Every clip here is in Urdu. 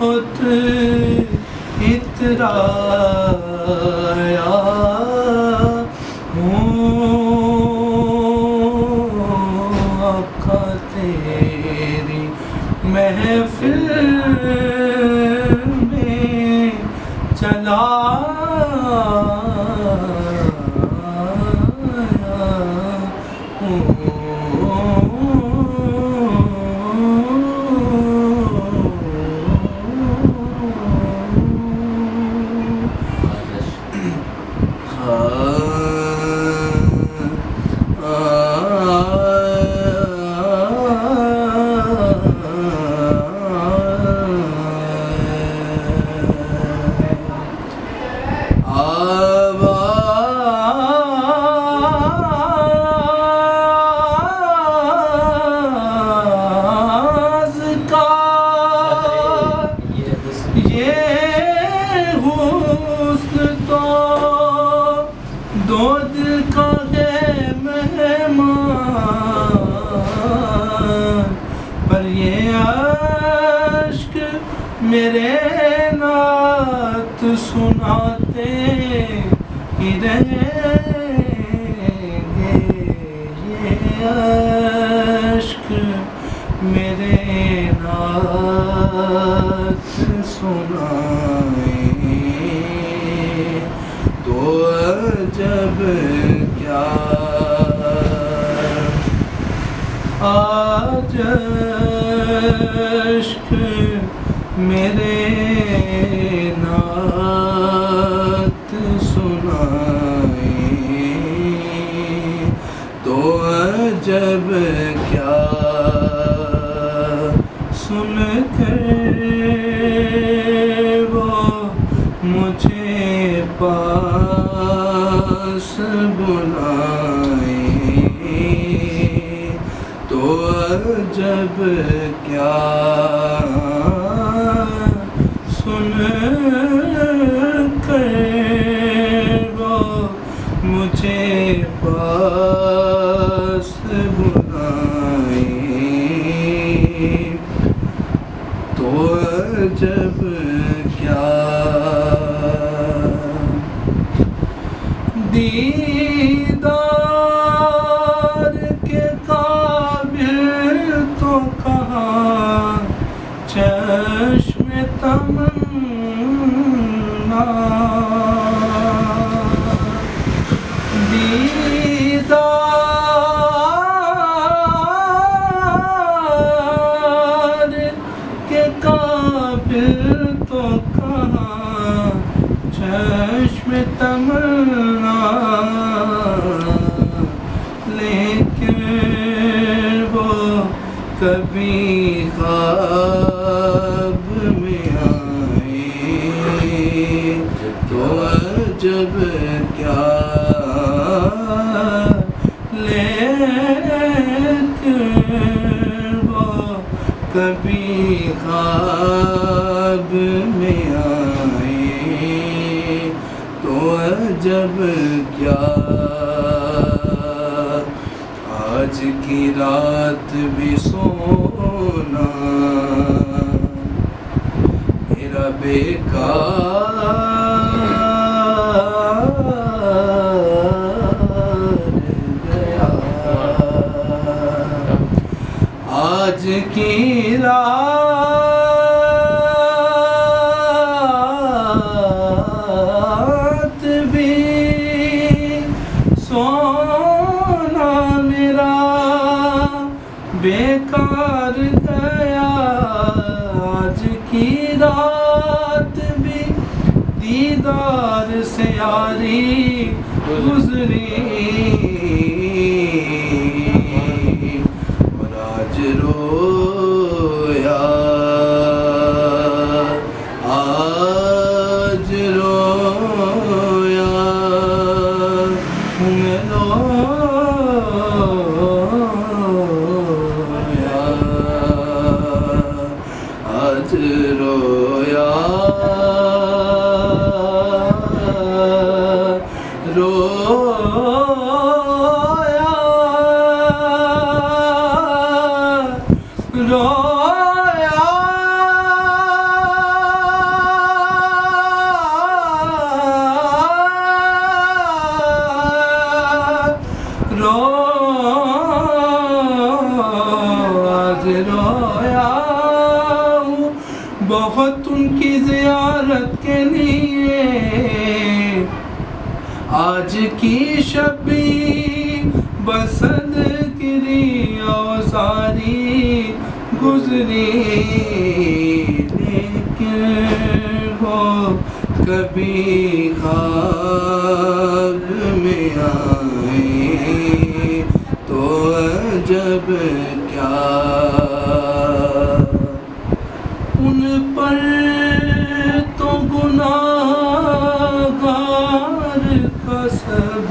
اترایا ہوں آقا تیری محفل میں چلا دو دل کا ہے مہمان پر یہ عشق میرے نعت سناتے ہی رہیں گے یہ عشق میرے نعت سنائیں تو جب کیا آج عشق میرے نعت سنائیں تو جب کیا سن کر وہ مجھے پاس بلائیں تو جب کیا سن کر وہ مجھے پاس بلائیں تو جب کیا دیدار کے قابل تو کہاں چشم تمنا دیدار کے قابل تو کہاں چشم تمنا لیکن وہ کبھی خواب میں آئے تو جب کیا لیکن وہ کبھی خواب میں آئے تو جب کیا آج کی رات بھی سونا میرا بیکار گیا آج کی رات بھی سونا میرا بیکار گیا آج کی رات بھی دیدار سے یاری گزری اور آج رویا آج رویا میں رویا آج رویا رویا بہت ان کی زیارت کے لیے آج کی شبی بسد گری اوزاری گزری، لیکن وہ کبھی خواب میں آئے تو عجب کیا، ان پر تو گناہگار کا سب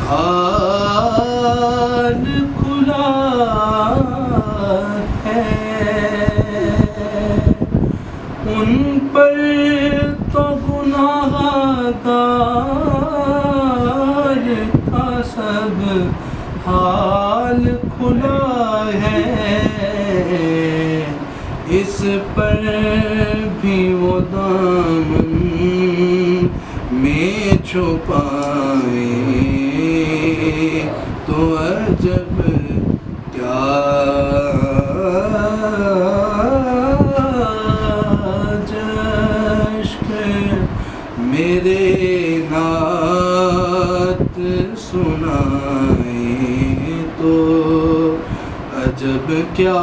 حال کھلا ہے، ان پر تو گناہگار کا سب حال کھلا ہے، اس پر بھی وہ دامن میں چھپائے تو عجب کیا، جشک میرے نعت سنائے تو عجب کیا۔